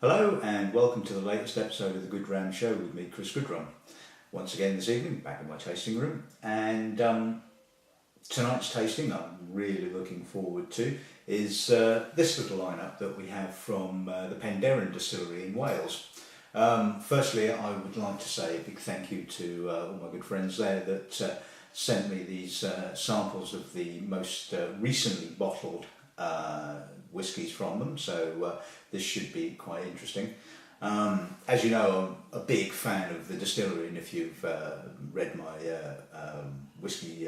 Hello and welcome to the latest episode of the Good Dram Show with me, Chris Goodrum. Once again this evening, back in my tasting room, and tonight's tasting I'm really looking forward to is this little lineup that we have from the Penderyn Distillery in Wales. Firstly, I would like to say a big thank you to all my good friends there that sent me these samples of the most recently bottled whiskies from them, so this should be quite interesting. As you know, I'm a big fan of the distillery, and if you've read my whisky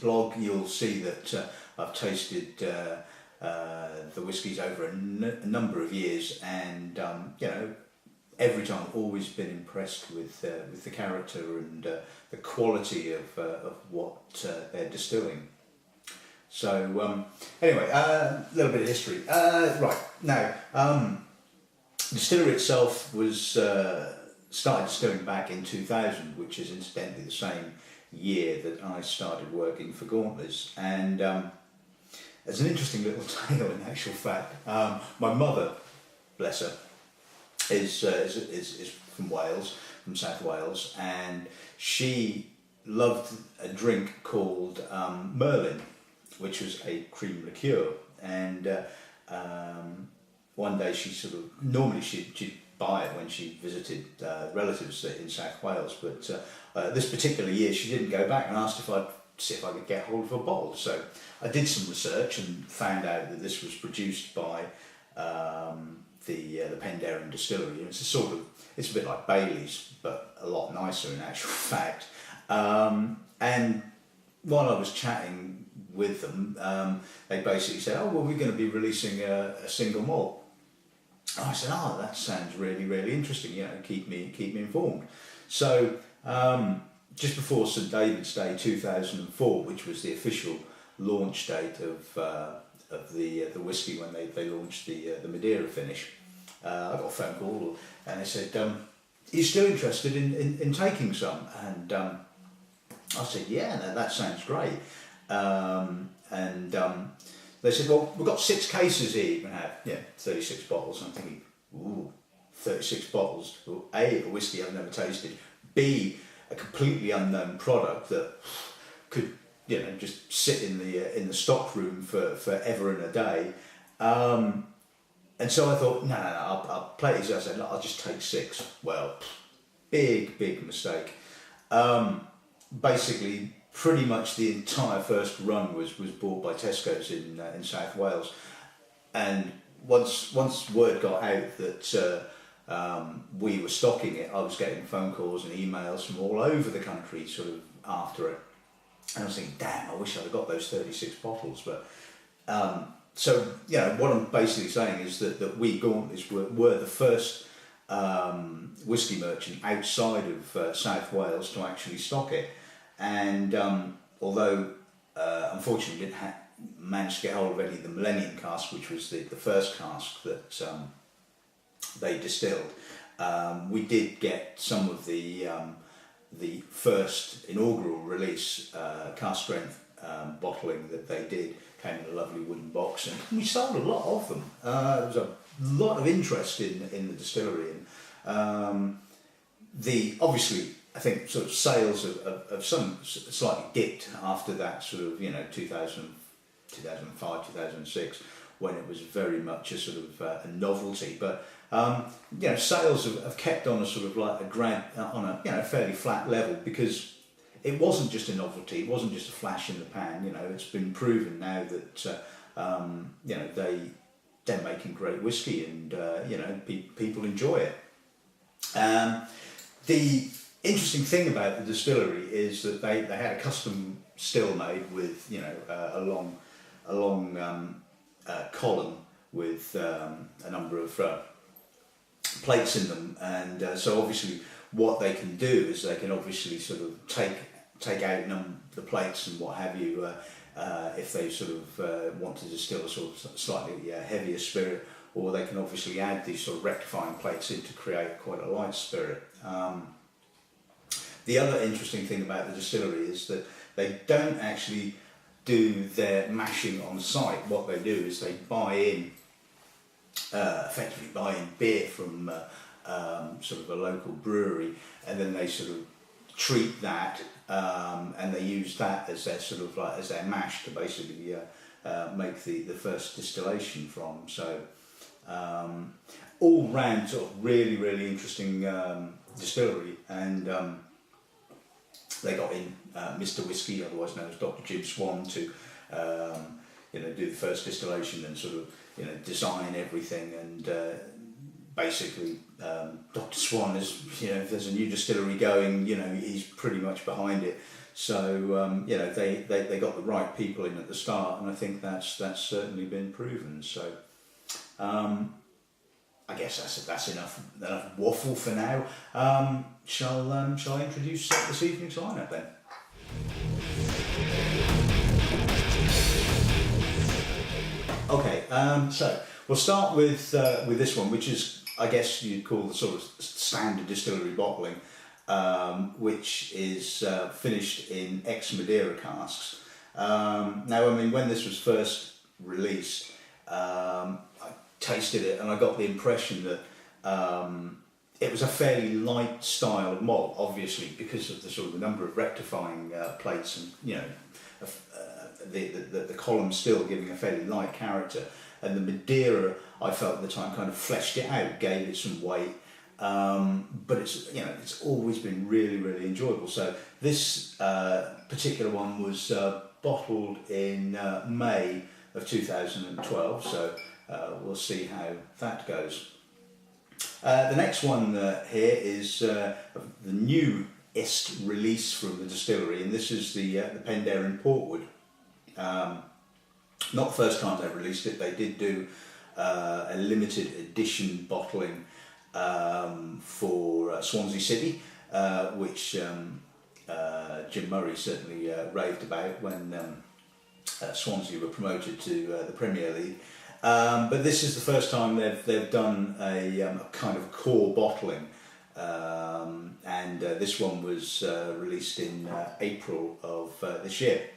blog, you'll see that I've tasted the whiskies over a number of years, and you know, every time I've always been impressed with the character and the quality of what they're distilling. So anyway, a little bit of history. Right, now, the distillery itself was started distilling back in 2000, which is incidentally the same year that I started working for Gauntleys. And as an interesting little tale, in actual fact, my mother, bless her, is from Wales, from South Wales, and she loved a drink called Merlin, which was a cream liqueur. And one day normally she'd buy it when she visited relatives in South Wales, but this particular year she didn't go back and asked if I'd see if I could get hold of a bottle. So I did some research and found out that this was produced by the Penderyn Distillery. It's a bit like Bailey's, but a lot nicer in actual fact. And while I was chatting with them, they basically said, "Oh, well, we're going to be releasing a single malt." And I said, "Oh, that sounds really, really interesting. You know, keep me informed." So just before St David's Day 2004, which was the official launch date of the whisky when they launched the Madeira finish, I got a phone call and they said, "Are you still interested in taking some?" And I said, "Yeah, that sounds great." They said, "Well, we've got 6 cases here. You can have 36 bottles." And I'm thinking, ooh, 36 bottles. Well, A, a whiskey I've never tasted. B, a completely unknown product that could, just sit in the stock room for ever and a day. And so I thought, no, I'll play it easy. I said, "Look, I'll just take 6. Well, big mistake. Basically, pretty much the entire first run was bought by Tesco's in South Wales, and once word got out that we were stocking it, I was getting phone calls and emails from all over the country sort of after it, and I was thinking, damn, I wish I'd have got those 36 bottles. But so what I'm basically saying is that we Gauntleys were the first whisky merchant outside of South Wales to actually stock it. And although unfortunately we didn't manage to get hold of any of the Millennium cask, which was the first cask that they distilled, we did get some of the first inaugural release cask strength bottling that they did. Came in a lovely wooden box, and we sold a lot of them. There was a lot of interest in the distillery, and obviously I think sort of sales of some slightly dipped after that sort of 2005, 2006, when it was very much a sort of a novelty. But sales have kept on a sort of like on a fairly flat level, because it wasn't just a novelty, it wasn't just a flash in the pan. It's been proven now that they're making great whiskey, and people enjoy it. The interesting thing about the distillery is that they had a custom still made with a long column with a number of plates in them, and so obviously what they can do is they can obviously sort of take out the plates and what have you if they sort of want to distill a sort of slightly heavier spirit, or they can obviously add these sort of rectifying plates in to create quite a light spirit. The other interesting thing about the distillery is that they don't actually do their mashing on site. What they do is they buy in effectively buying beer from sort of a local brewery, and then they sort of treat that and they use that as their sort of like as their mash to basically make the first distillation from. So all round sort of really interesting distillery, and they got in Mr. Whisky, otherwise known as Dr. Jim Swan, to do the first distillation and sort of design everything, and basically Dr. Swan is, if there's a new distillery going, he's pretty much behind it. So they got the right people in at the start, and I think that's certainly been proven. So I guess that's enough waffle for now. Shall I introduce this evening's lineup then? Okay, so we'll start with this one, which is, I guess you'd call the sort of standard distillery bottling, which is finished in ex-Madeira casks. Now, I mean, when this was first released, I tasted it and I got the impression that it was a fairly light style of malt, obviously because of the sort of the number of rectifying plates, and the column still giving a fairly light character, and the Madeira, I felt at the time, kind of fleshed it out, gave it some weight, but it's always been really enjoyable. So this particular one was bottled in May of 2012, so we'll see how that goes. The next one here is the newest release from the distillery, and this is the Penderyn Portwood. Not the first time they've released it. They did do a limited edition bottling for Swansea City, which Jim Murray certainly raved about when Swansea were promoted to the Premier League. But this is the first time they've done a kind of core bottling, and this one was released in April of this year.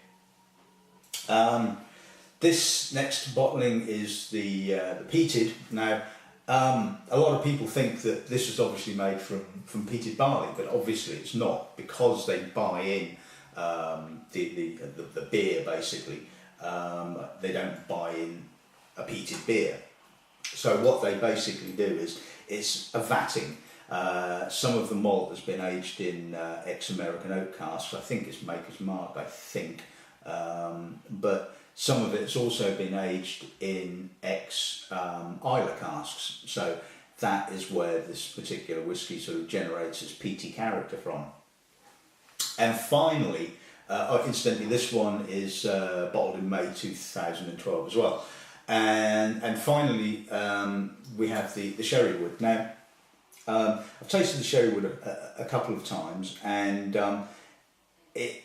This next bottling is the Peated. Now, a lot of people think that this is obviously made from peated barley, but obviously it's not, because they buy in the beer basically. They don't buy in a peated beer. So what they basically do is it's a vatting. Some of the malt has been aged in ex-American oak casks. I think it's Maker's Mark, I think. But some of it's also been aged in ex-Islay casks. So that is where this particular whisky sort of generates its peaty character from. And finally, incidentally, this one is bottled in May 2012 as well. And finally, we have the Sherrywood. Now, I've tasted the Sherrywood a couple of times, and it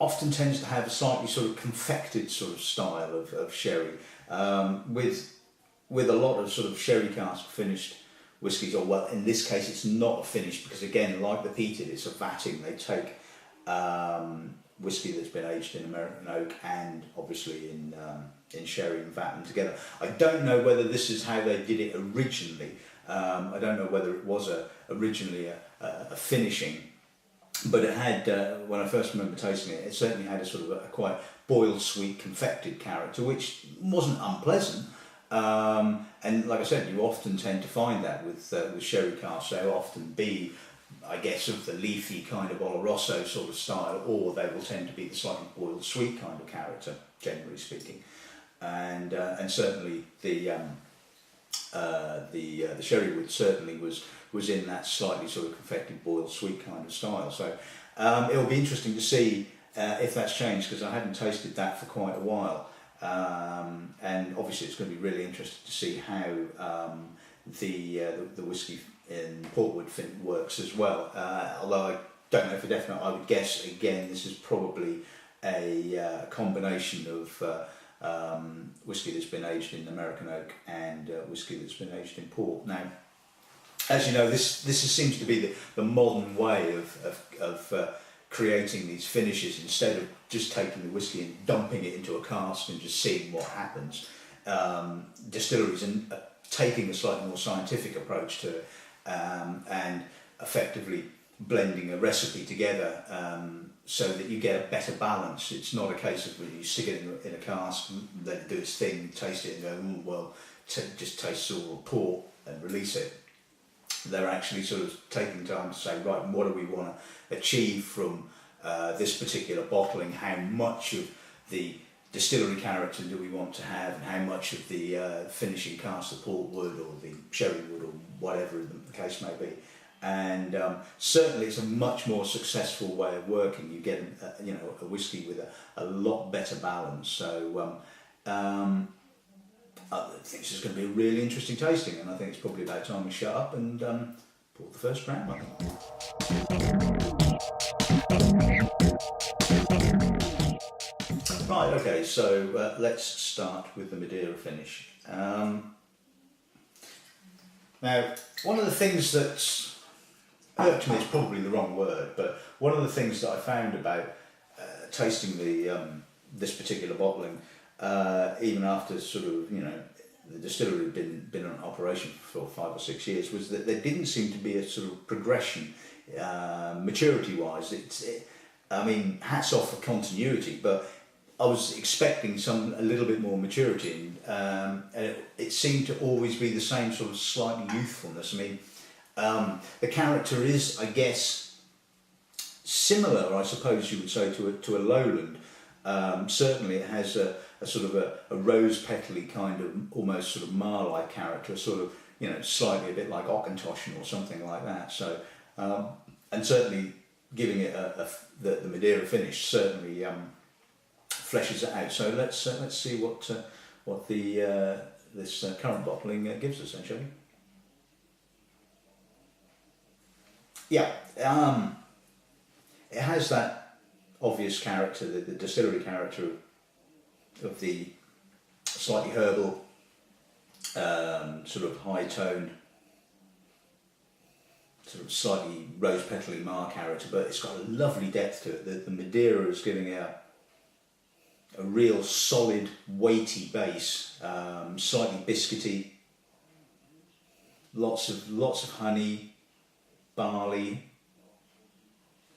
often tends to have a slightly sort of confected sort of style of sherry, with a lot of sort of sherry cask finished whiskies. Or, well, in this case, it's not a finish, because again, like the peated, it's a vatting. They take whiskey that's been aged in American oak and obviously in sherry and vat them together. I don't know whether this is how they did it originally. I don't know whether it was originally a finishing, but it had, when I first remember tasting it, it certainly had a sort of a quite boiled, sweet, confected character, which wasn't unpleasant. And like I said, you often tend to find that with sherry casks. They'll often be, I guess, of the leafy kind of Oloroso sort of style, or they will tend to be the slightly boiled, sweet kind of character, generally speaking. And certainly the Sherrywood certainly was in that slightly sort of confected, boiled, sweet kind of style. So it'll be interesting to see if that's changed, because I hadn't tasted that for quite a while. And obviously it's going to be really interesting to see how the whisky in Portwood works as well. Although I don't know for definite, I would guess again this is probably a combination of whisky that's been aged in American oak and whisky that's been aged in port. Now, as you know, this seems to be the modern way of creating these finishes. Instead of just taking the whisky and dumping it into a cask and just seeing what happens, distilleries taking a slightly more scientific approach to it, and effectively blending a recipe together so that you get a better balance. It's not a case of when you stick it in a cask, let it do its thing, taste it and go, "Ooh, well, just taste all port," and release it. They're actually sort of taking time to say, right, what do we want to achieve from this particular bottling? How much of the distillery character do we want to have, and how much of the finishing cask, the Portwood or the Sherrywood or whatever the case may be. And certainly it's a much more successful way of working. You get a whiskey with a lot better balance. So I think this is going to be a really interesting tasting, and I think it's probably about time we shut up and pour the first Dram, I think. Right, okay, so let's start with the Madeira finish. Now, one of the things that's irked me is probably the wrong word, but one of the things that I found about tasting this particular bottling, even after sort of, the distillery had been in operation for 5 or 6 years, was that there didn't seem to be a sort of progression, maturity-wise. Hats off for continuity, but I was expecting a little bit more maturity, and it seemed to always be the same sort of slightly youthfulness. The character is, I guess, similar, I suppose you would say, to a lowland. Certainly it has a sort of a rose petally kind of almost sort of Mar-like character, sort of, slightly a bit like Auchentoshan or something like that. So, and certainly giving it the Madeira finish certainly fleshes it out. So let's see what this current bottling gives us then, shall we? Yeah, it has that obvious character, the distillery character of the slightly herbal, sort of high-toned, sort of slightly rose-petally Mar character, but it's got a lovely depth to it. The Madeira is giving it a real solid, weighty base, slightly biscuity, lots of honey, barley,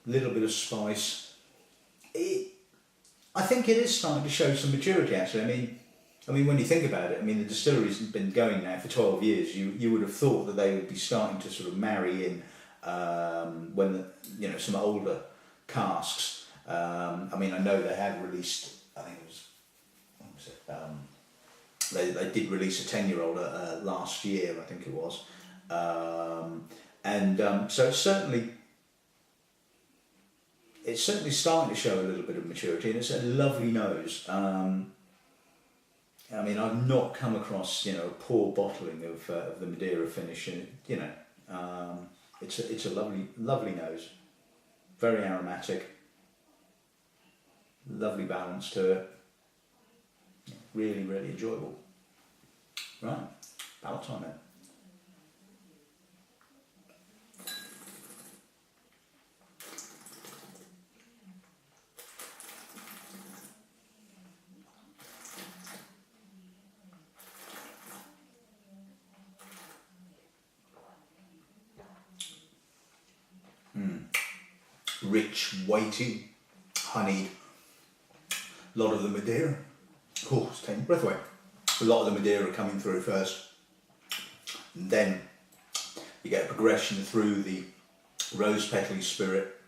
little bit of spice. I think it is starting to show some maturity, actually. I mean, when you think about it, the distillery's been going now for 12 years. You would have thought that they would be starting to sort of marry in when some older casks. I know they had released, I think it was, they did release a 10-year-old last year, I think it was. So it's certainly starting to show a little bit of maturity, and it's a lovely nose. I've not come across a poor bottling of the Madeira finish, and it's a lovely nose, very aromatic, lovely balance to it, really enjoyable. Right, palate time then. Rich, weighty, honeyed. A lot of the Madeira. Oh, it's taking breath away. A lot of the Madeira coming through first. And then you get a progression through the rose petally spirit,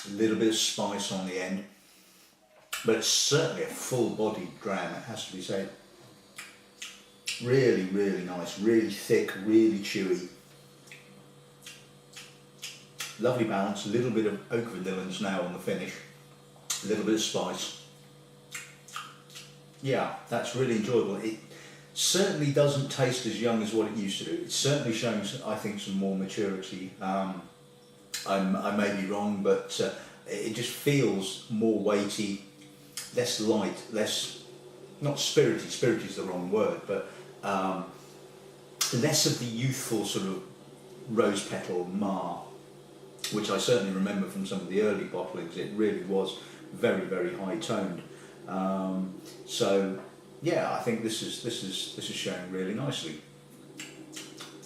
a little bit of spice on the end. But it's certainly a full-bodied Dram, it has to be said. Really nice, really thick, really chewy. Lovely balance, a little bit of oak vanillins now on the finish, a little bit of spice. Yeah, that's really enjoyable. It certainly doesn't taste as young as what it used to do. It's certainly showing, I think, some more maturity. I may be wrong, but it just feels more weighty, less light, less, not spirity, spirity is the wrong word, but less of the youthful sort of rose petal Mar, which I certainly remember from some of the early bottlings. It really was very high toned. So yeah, I think this is showing really nicely.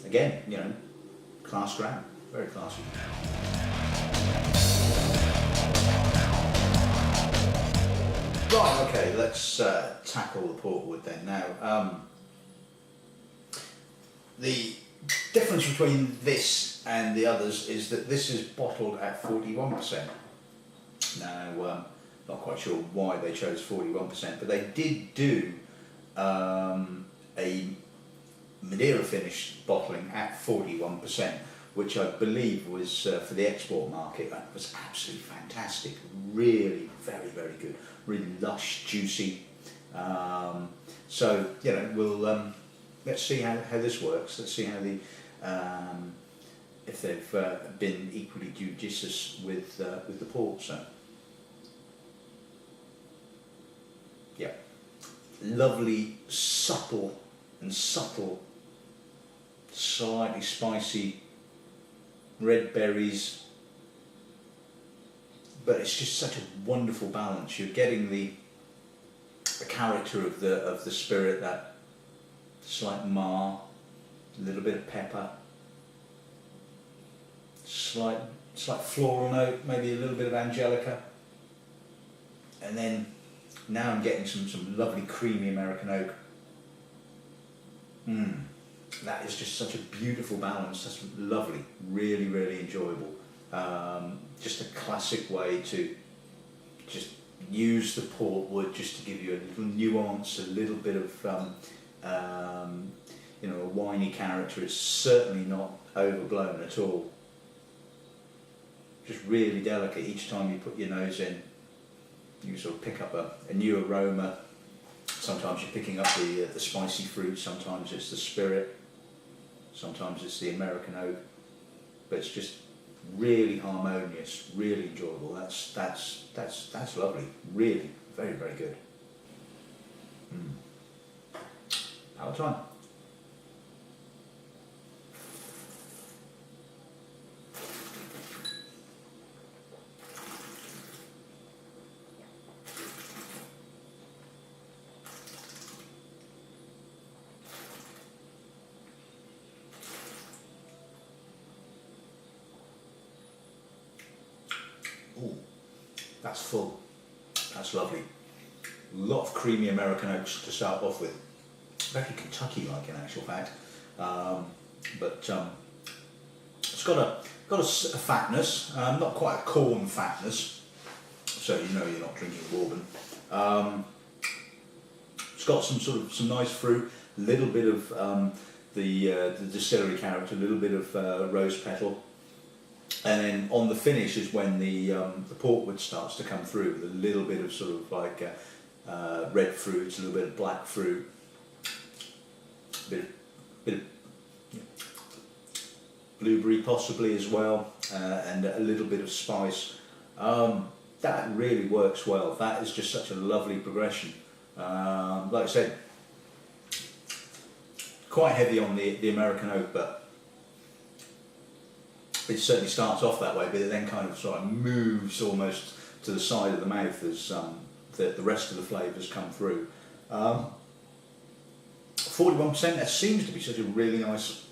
again, you know, class Dram, very classy. Right, okay, let's tackle the Portwood then now. The difference between this and the others is that this is bottled at 41%. Now, not quite sure why they chose 41%, but they did do a Madeira finished bottling at 41%, which I believe was for the export market. That was absolutely fantastic. Really, very, very good. Really lush, juicy. So, you know, we'll let's see how this works. Let's see how the if they've been equally judicious with the port. So, yeah, lovely, subtle, slightly spicy red berries, but it's just such a wonderful balance. You're getting the character of the spirit, that slight mar, a little bit of pepper, slight floral note, maybe a little bit of angelica, and then now I'm getting some lovely creamy American oak. That is just such a beautiful balance. That's lovely, really, really enjoyable. Just a classic way to just use the Portwood just to give you a little nuance, a little bit of you know, a winey character. It's certainly not overblown at all. Just really delicate. Each time you put your nose in, you sort of pick up a new aroma. Sometimes you're picking up the spicy fruit, sometimes it's the spirit, sometimes it's the American oak, but it's just really harmonious, really enjoyable. That's lovely. Really, very, very good. Power time. Ooh, that's full. That's lovely. A lot of creamy American oaks to start off with. Very Kentucky-like in actual fact, but it's got a fatness, not quite a corn fatness, so you know you're not drinking bourbon. It's got some nice fruit, a little bit of the distillery character, a little bit of rose petal. And then on the finish is when the Portwood starts to come through with a little bit of sort of like red fruits, a little bit of black fruit, a bit of blueberry possibly as well, and a little bit of spice. That really works well. That is just such a lovely progression. Like I said, quite heavy on the American oak, but it certainly starts off that way, but it then kind of sort of moves almost to the side of the mouth as the rest of the flavours come through. 41%, that seems to be such a really nice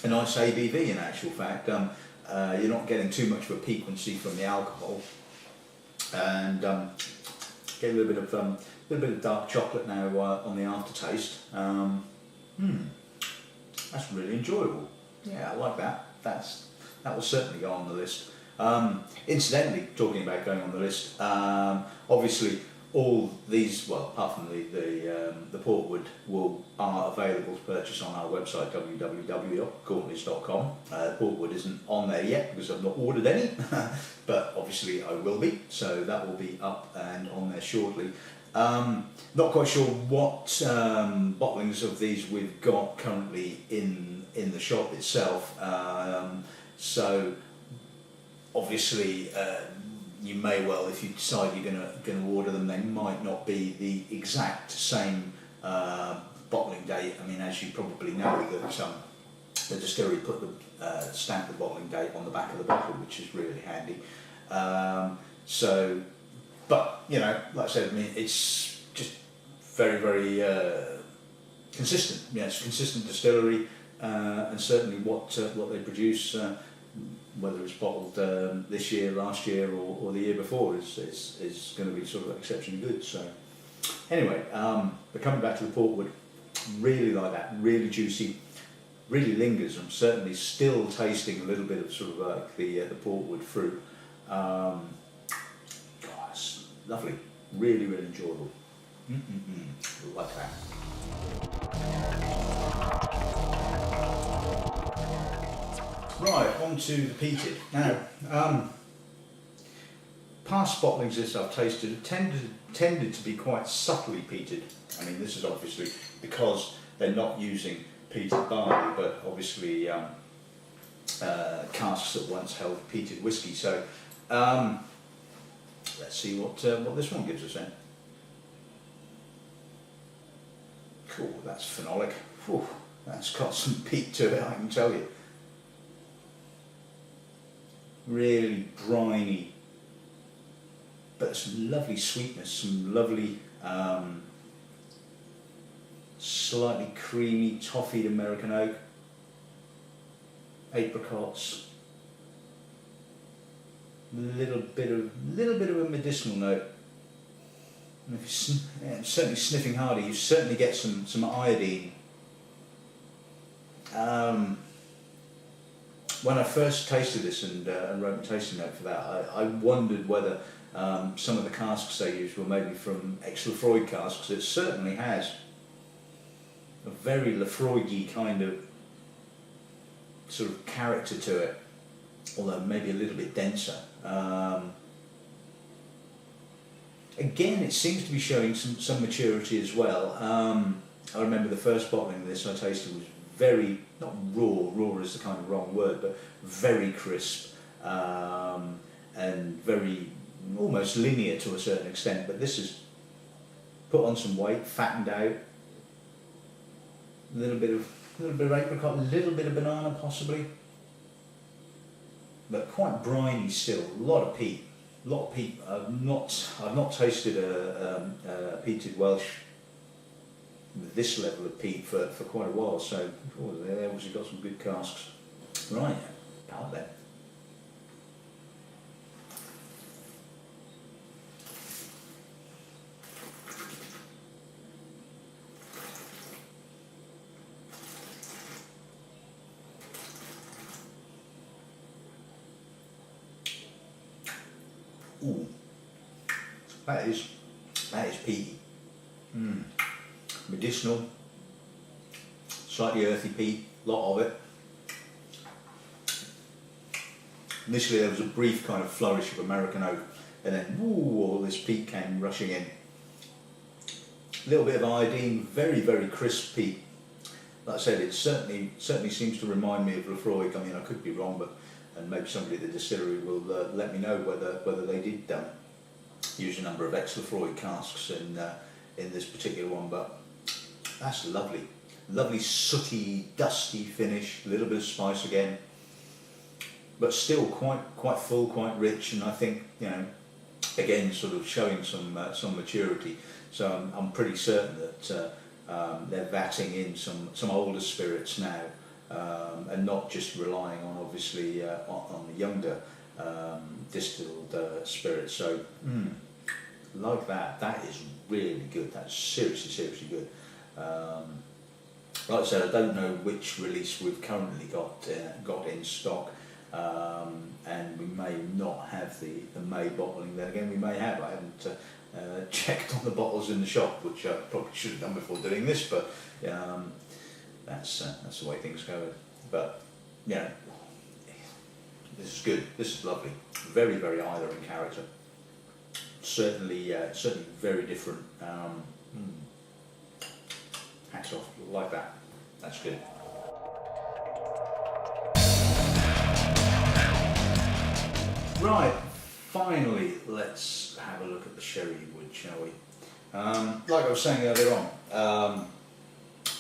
ABV in actual fact. You're not getting too much of a piquancy from the alcohol, and get a little bit of dark chocolate now on the aftertaste. That's really enjoyable. Yeah, I like that. That will certainly go on the list. Incidentally, talking about going on the list, obviously all these, well, apart from the Portwood, are available to purchase on our website www.gauntleys.com. Portwood isn't on there yet because I've not ordered any, but obviously I will be, so that will be up and on there shortly. Not quite sure what bottlings of these we've got currently in the shop itself. So obviously you may well, if you decide you're going to order them, they might not be the exact same bottling date. I mean, as you probably know, that the distillery put stamp the bottling date on the back of the bottle, which is really handy. So, but you know, like I said, I mean, it's just very, very consistent. You know, it's a consistent distillery. and certainly what they produce, whether it's bottled this year, last year, or the year before, is going to be sort of exceptionally good. So anyway, but coming back to the Portwood, really like that, really juicy, really lingers. I'm certainly still tasting a little bit of sort of like the Portwood fruit. God, it's lovely, really, really enjoyable. Like that. Right, on to the peated. Now, past bottlings this I've tasted have tended to be quite subtly peated. I mean, this is obviously because they're not using peated barley, but obviously casks that once held peated whisky. So let's see what this one gives us then. Cool, that's phenolic. Whew, that's got some peat to it, I can tell you. Really briny, but some lovely sweetness, some lovely slightly creamy, toffeed American oak, apricots, little bit of a medicinal note. And if you're certainly sniffing harder, you certainly get some iodine. When I first tasted this and wrote a tasting note for that, I wondered whether some of the casks they used were maybe from ex-Lefroy casks. It certainly has a very Lefroy-y kind of sort of character to it, although maybe a little bit denser. Again, it seems to be showing some maturity as well. I remember the first bottling of this I tasted was very, not raw is the kind of wrong word, but very crisp and very almost linear to a certain extent. But this is put on some weight, fattened out, a little bit of apricot, a little bit of banana possibly, but quite briny still. A lot of peat. I've not tasted a peated Welsh with this level of peat for quite a while. So they obviously got some good casks. Right, out there. Ooh, that is peaty. Medicinal, slightly earthy peat, lot of it. Initially there was a brief kind of flourish of American oak, and then all this peat came rushing in. A little bit of iodine, very, very crisp peat. Like I said, it certainly seems to remind me of Lefroy. I mean, I could be wrong, but and maybe somebody at the distillery will let me know whether they did use a number of ex-Lefroy casks in this particular one. But that's lovely sooty, dusty finish. A little bit of spice again, but still quite full, quite rich. And I think, you know, again, sort of showing some maturity. So I'm pretty certain that they're vatting in some older spirits now. And not just relying on obviously on the younger distilled spirits. So like that is really good. That's seriously good. Like I said, I don't know which release we've currently got in stock, and we may not have the May bottling. Then again, we may have. I haven't checked on the bottles in the shop, which I probably should have done before doing this, but. That's the way things go. But yeah, this is good. This is lovely. Very, very Islay in character. Certainly very different. Hats off, like that. That's good. Right. Finally, let's have a look at the Sherrywood, shall we? Like I was saying earlier on.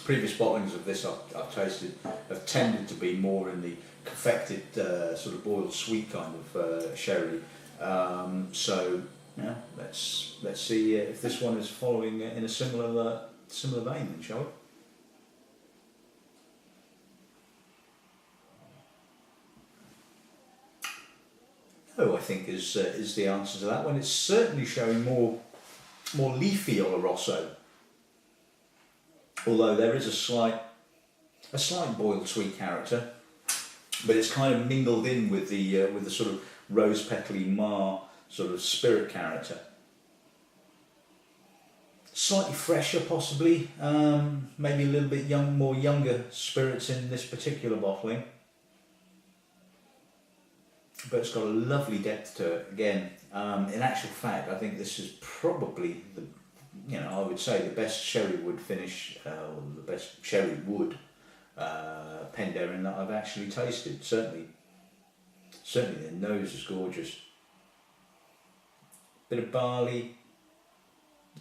Previous bottlings of this I've tasted have tended to be more in the confected sort of boiled sweet kind of sherry. So yeah, let's see if this one is following in a similar vein, then, shall we? No, I think is the answer to that one. It's certainly showing more leafy Oloroso, although there is a slight boiled sweet character, but it's kind of mingled in with the sort of rose petally Mar sort of spirit character. Slightly fresher, possibly, maybe a little bit more younger spirits in this particular bottling, but it's got a lovely depth to it. Again, in actual fact, I think this is probably I would say the best Sherrywood finish, or the best Sherrywood Penderyn that I've actually tasted. Certainly the nose is gorgeous. Bit of barley,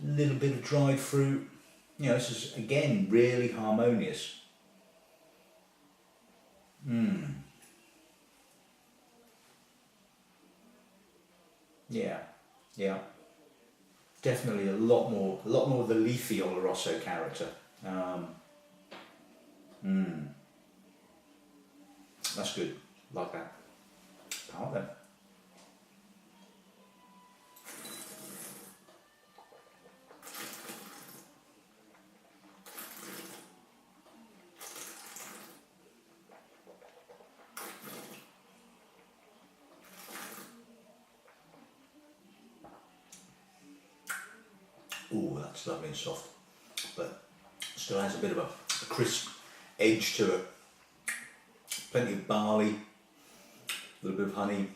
little bit of dried fruit. This is again really harmonious. Yeah. Definitely a lot more of the leafy Oloroso character. That's good. Like that. Power then. Ooh, that's lovely and soft, but still has a bit of a crisp edge to it. Plenty of barley, a little bit of honey.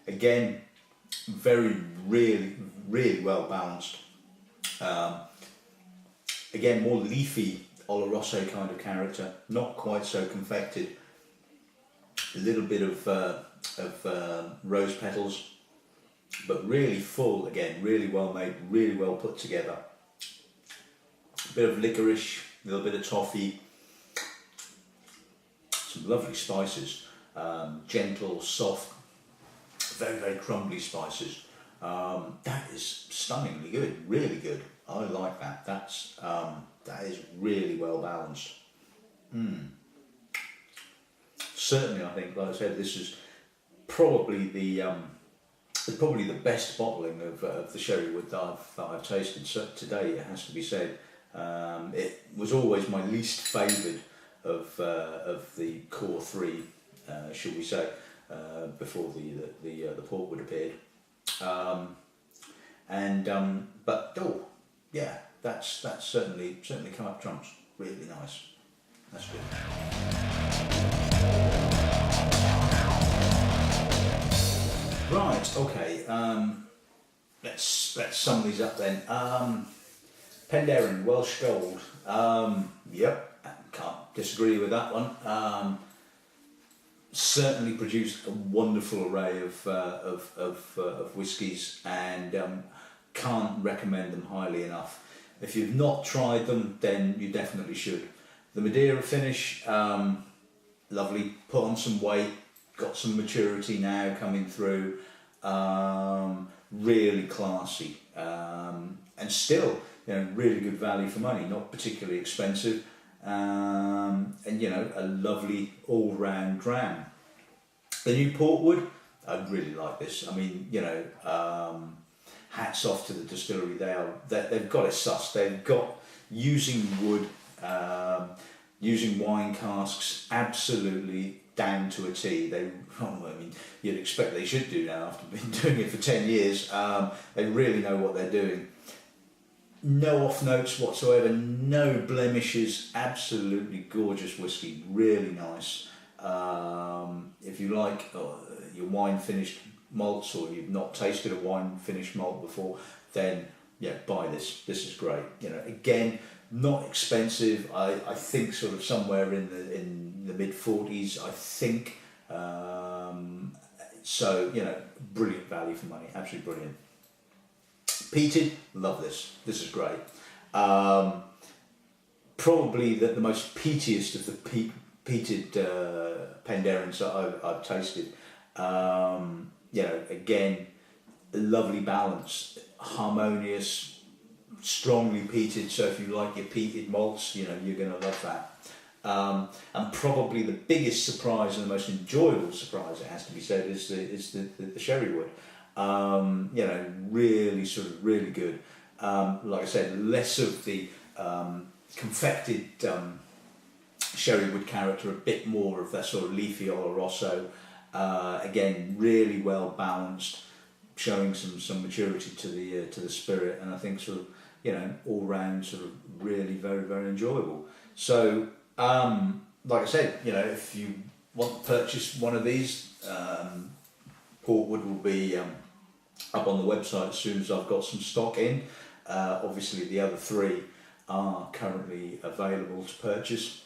Again, really well balanced. Again, more leafy Oloroso kind of character, not quite so confected. A little bit of rose petals, but really full, again, really well made, really well put together. A bit of licorice, a little bit of toffee, some lovely spices, gentle, soft, very crumbly spices. That is stunningly good, really good. I like that. That is really well balanced. Certainly, I think, like I said, this is probably the best bottling of the Sherrywood that I've tasted today. It has to be said. It was always my least favoured of the core three, should we say, before the Portwood appeared. But yeah, that's certainly come up trumps. Really nice. That's good. Right, okay, let's sum these up then. Penderyn, Welsh Gold, yep, can't disagree with that one. Certainly produced a wonderful array of whiskies, and can't recommend them highly enough. If you've not tried them, then you definitely should. The Madeira finish, lovely, put on some weight, got some maturity now coming through, really classy, and still, really good value for money, not particularly expensive, and a lovely all-round dram. The new Portwood, I really like this. I mean, hats off to the distillery. They've got it sussed. They've got using wood, using wine casks absolutely down to a T. You'd expect they should do now after been doing it for 10 years. They really know what they're doing. No off notes whatsoever, no blemishes, absolutely gorgeous whiskey, really nice. If you like your wine finished malts, or you've not tasted a wine finished malt before, then yeah, buy this. This is great. Again, not expensive. I think sort of somewhere in the mid-40s, I think. So brilliant value for money, absolutely brilliant. Peated, love this. This is great. Probably the most peatiest of the peated Penderyns that I've tasted. Again, lovely balance, harmonious, strongly peated. So if you like your peated malts, you're going to love that. And probably the biggest surprise and the most enjoyable surprise, it has to be said, is the Sherrywood. Really good. Like I said, less of the confected Sherrywood character, a bit more of that sort of leafy Oloroso. Again, really well balanced, showing some maturity to the spirit, and I think sort of all round sort of really very very enjoyable. So like I said, if you want to purchase one of these, Portwood will be up on the website as soon as I've got some stock in. Obviously the other three are currently available to purchase.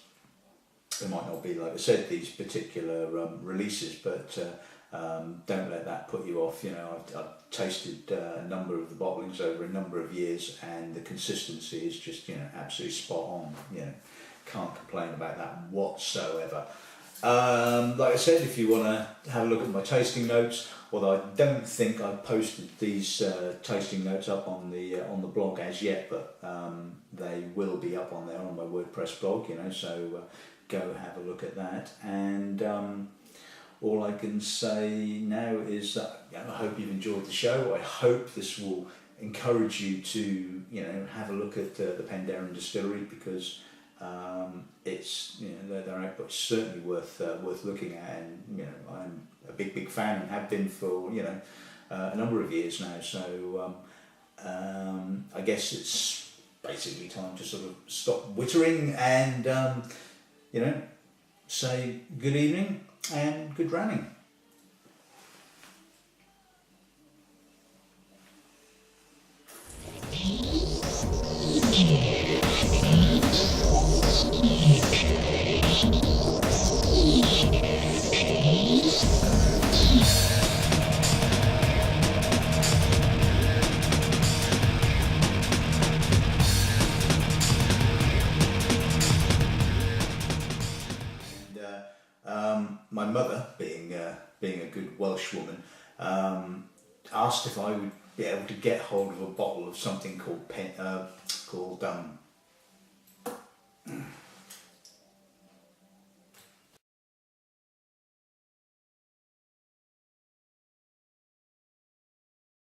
They might not be, like I said, these particular releases, but don't let that put you off. I've tasted a number of the bottlings over a number of years, and the consistency is just absolutely spot on. Can't complain about that whatsoever. Like I said, if you want to have a look at my tasting notes, although I don't think I've posted these tasting notes up on the blog as yet, but they will be up on there on my WordPress blog. So go have a look at that. And all I can say now is that I hope you've enjoyed the show. I hope this will encourage you to have a look at the Penderyn Distillery, because it's their output's certainly worth looking at, and I'm a big fan and have been for a number of years now. So I guess it's basically time to sort of stop wittering and say good evening and good ramming. My mother, being a good Welsh woman, asked if I would be able to get hold of a bottle of something called